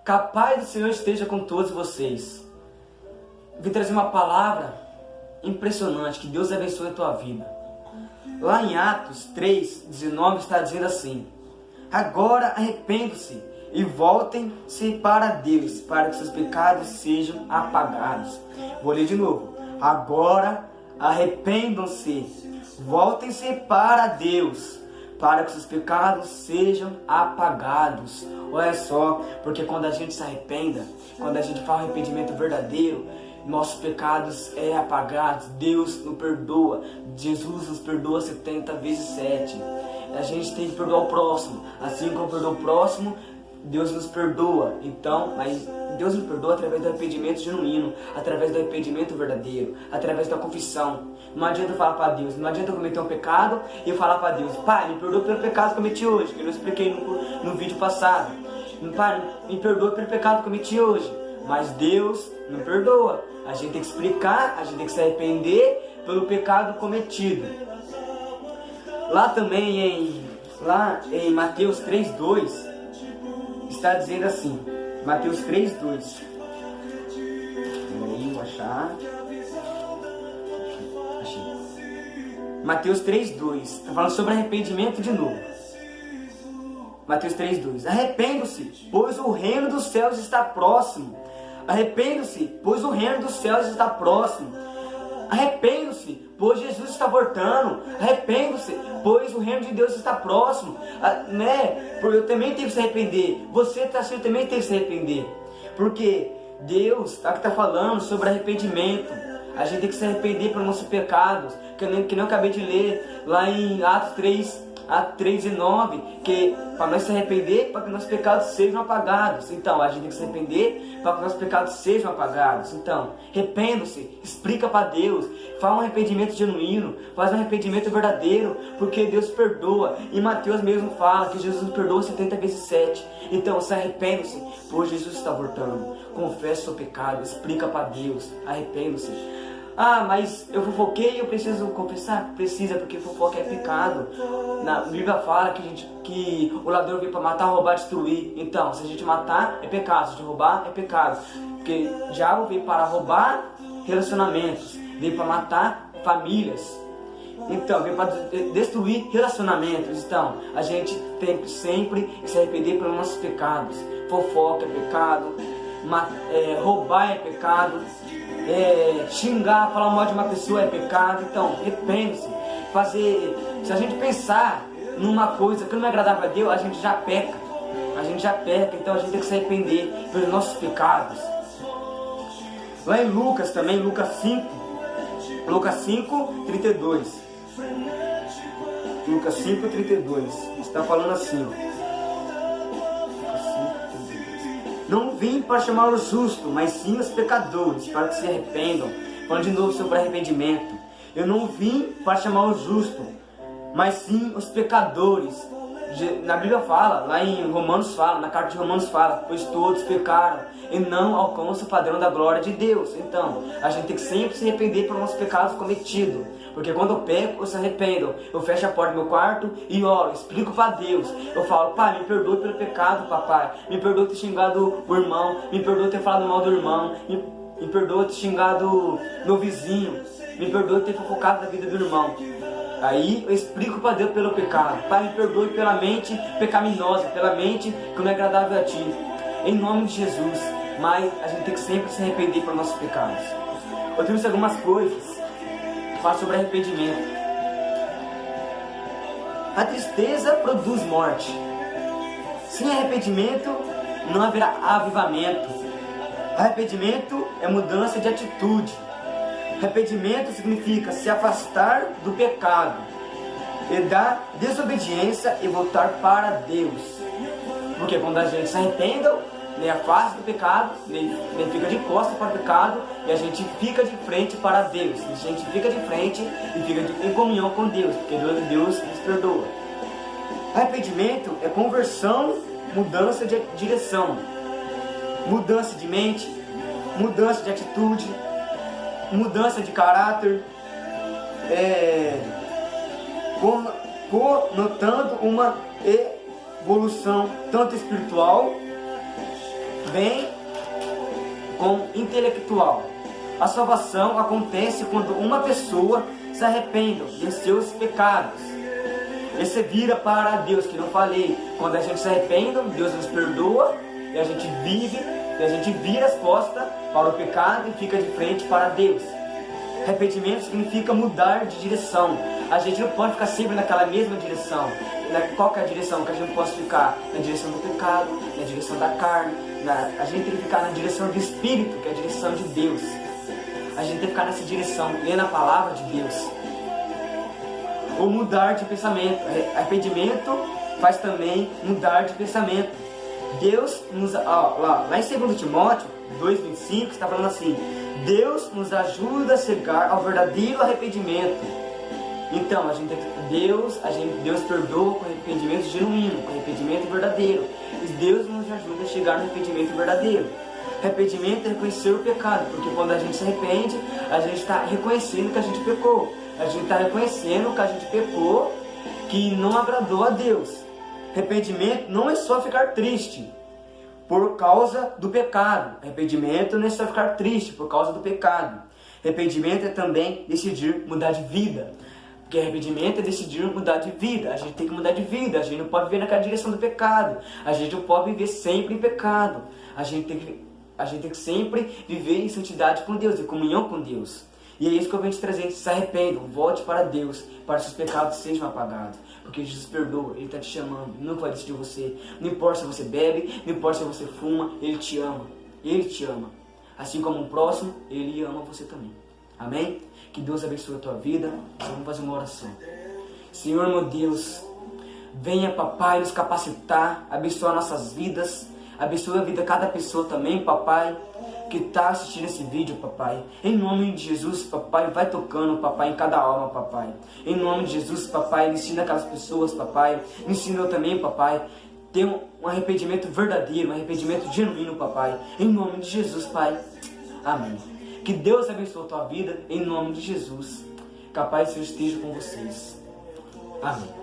Que a paz do Senhor esteja com todos vocês. Vim trazer uma palavra impressionante, que Deus abençoe a tua vida. Lá em Atos 3:19 está dizendo assim: agora arrependam-se e voltem-se para Deus, para que seus pecados sejam apagados. Vou ler de novo. Agora arrependam-se, voltem-se para Deus, para que seus pecados sejam apagados. Olha só, porque quando a gente se arrependa, quando a gente faz um arrependimento verdadeiro, nossos pecados é apagados, Deus nos perdoa, Jesus nos perdoa 70 vezes 7. A gente tem que perdoar o próximo, assim como perdoa o próximo, Deus nos perdoa. Então, mas Deus nos perdoa através do arrependimento genuíno, através do arrependimento verdadeiro, através da confissão. Não adianta eu falar para Deus, não adianta eu cometer um pecado e eu falar para Deus: Pai, me perdoa pelo pecado que cometi hoje, que eu expliquei no vídeo passado. Pai, me perdoa pelo pecado que cometi hoje. Mas Deus não perdoa. A gente tem que explicar, a gente tem que se arrepender pelo pecado cometido. Lá também em Mateus 3:2 está dizendo assim. Mateus 3:2. Peraí, vou achar. Achei. Mateus 3:2. Está falando sobre arrependimento de novo. Mateus 3:2. Arrependam-se, pois o reino dos céus está próximo. Arrependam-se, pois o reino dos céus está próximo. Arrependam-se, pois Jesus está voltando. Arrependam-se, pois o reino de Deus está próximo. Eu também tenho que se arrepender. Você também tem que se arrepender. Porque Deus está falando sobre arrependimento. A gente tem que se arrepender pelos nossos pecados. Que nem eu acabei de ler lá em Atos 3:9, que para nós se arrepender, para que nossos pecados sejam apagados. Então, a gente tem que se arrepender para que nossos pecados sejam apagados. Então, arrependa-se, explica para Deus, faz um arrependimento genuíno, faz um arrependimento verdadeiro, porque Deus perdoa. E Mateus mesmo fala que Jesus perdoa 70 vezes 7. Então, se arrependa-se, pois Jesus está voltando. Confesse o seu pecado, explica para Deus, arrependa-se. Ah, mas eu fofoquei e eu preciso confessar? Precisa, porque fofoca é pecado. Na Bíblia fala que o ladrão veio para matar, roubar, destruir. Então, se a gente matar, é pecado. Se a gente roubar, é pecado. Porque o diabo veio para roubar relacionamentos, veio para matar famílias. Então, veio para destruir relacionamentos. Então, a gente tem que sempre se arrepender pelos nossos pecados. Fofoca é pecado, roubar é pecado, xingar, falar mal de uma pessoa é pecado. Então, arrependa-se. Se a gente pensar numa coisa que não é agradável a Deus, a gente já peca. Então a gente tem que se arrepender pelos nossos pecados. Lá em Lucas também, Lucas 5:32. Lucas 5:32. Está falando assim, ó. Não vim para chamar os justos, mas sim os pecadores, para que se arrependam. Falando de novo sobre arrependimento. Eu não vim para chamar os justos, mas sim os pecadores. Na Bíblia fala, lá em Romanos fala, na carta de Romanos fala: pois todos pecaram e não alcançam o padrão da glória de Deus. Então, a gente tem que sempre se arrepender pelos nossos pecados cometidos. Porque quando eu peco, eu se arrependo. Eu fecho a porta do meu quarto e oro, explico para Deus. Eu falo: Pai, me perdoa pelo pecado, papai. Me perdoa ter xingado o irmão. Me perdoa ter falado mal do irmão. Me perdoa ter xingado meu vizinho. Me perdoa ter fofocado da vida do irmão. Aí eu explico para Deus pelo pecado. Pai, me perdoe pela mente pecaminosa, pela mente que não é agradável a Ti. Em nome de Jesus. Mas a gente tem que sempre se arrepender pelos nossos pecados. Eu trouxe algumas coisas. Fala sobre arrependimento. A tristeza produz morte. Sem arrependimento não haverá avivamento. Arrependimento é mudança de atitude. Arrependimento significa se afastar do pecado e da desobediência e voltar para Deus. Porque quando a gente se arrepende, nem afasta do pecado, nem fica de costas para o pecado, e a gente fica de frente para Deus. A gente fica de frente e fica em comunhão com Deus, porque Deus nos perdoa. Arrependimento é conversão, mudança de direção, mudança de mente, mudança de atitude, mudança de caráter, conotando uma evolução tanto espiritual vem com intelectual. A salvação acontece quando uma pessoa se arrepende de seus pecados. E você vira para Deus, que não falei. Quando a gente se arrepende, Deus nos perdoa, e a gente vive, e a gente vira as costas para o pecado e fica de frente para Deus. Arrependimento significa mudar de direção. A gente não pode ficar sempre naquela mesma direção. Qual que é a direção que a gente não pode ficar? Na direção do pecado, na direção da carne. A gente tem que ficar na direção do Espírito, que é a direção de Deus. A gente tem que ficar nessa direção, lendo a palavra de Deus. Ou mudar de pensamento. Arrependimento faz também mudar de pensamento. Deus nos... lá em 2 Timóteo 2,25 está falando assim: Deus nos ajuda a chegar ao verdadeiro arrependimento. Então, Deus perdoa com arrependimento genuíno, com arrependimento verdadeiro. E Deus nos ajuda a chegar no arrependimento verdadeiro. Arrependimento é reconhecer o pecado, porque quando a gente se arrepende, a gente está reconhecendo que a gente pecou. A gente está reconhecendo que a gente pecou, que não agradou a Deus. Arrependimento não é só ficar triste por causa do pecado. Arrependimento não é só ficar triste por causa do pecado. Arrependimento é também decidir mudar de vida. Porque arrependimento é decidir mudar de vida. A gente tem que mudar de vida. A gente não pode viver naquela direção do pecado. A gente não pode viver sempre em pecado. A gente tem que sempre viver em santidade com Deus, em comunhão com Deus. E é isso que eu venho te trazer. Se arrependam, volte para Deus, para que seus pecados sejam apagados. Porque Jesus perdoa, Ele está te chamando, não vai decidir você. Não importa se você bebe, não importa se você fuma, Ele te ama. Ele te ama. Assim como um próximo, Ele ama você também. Amém? Que Deus abençoe a tua vida. Vamos fazer uma oração. Senhor, meu Deus, venha, papai, nos capacitar, abençoar nossas vidas. Abençoe a vida de cada pessoa também, papai, que está assistindo esse vídeo, papai. Em nome de Jesus, papai, vai tocando, papai, em cada alma, papai. Em nome de Jesus, papai, ensina aquelas pessoas, papai. Ensina eu também, papai. Ter um arrependimento verdadeiro, um arrependimento genuíno, papai. Em nome de Jesus, pai. Amém. Que Deus abençoe a tua vida, em nome de Jesus. Que a paz de Deus esteja com vocês. Amém.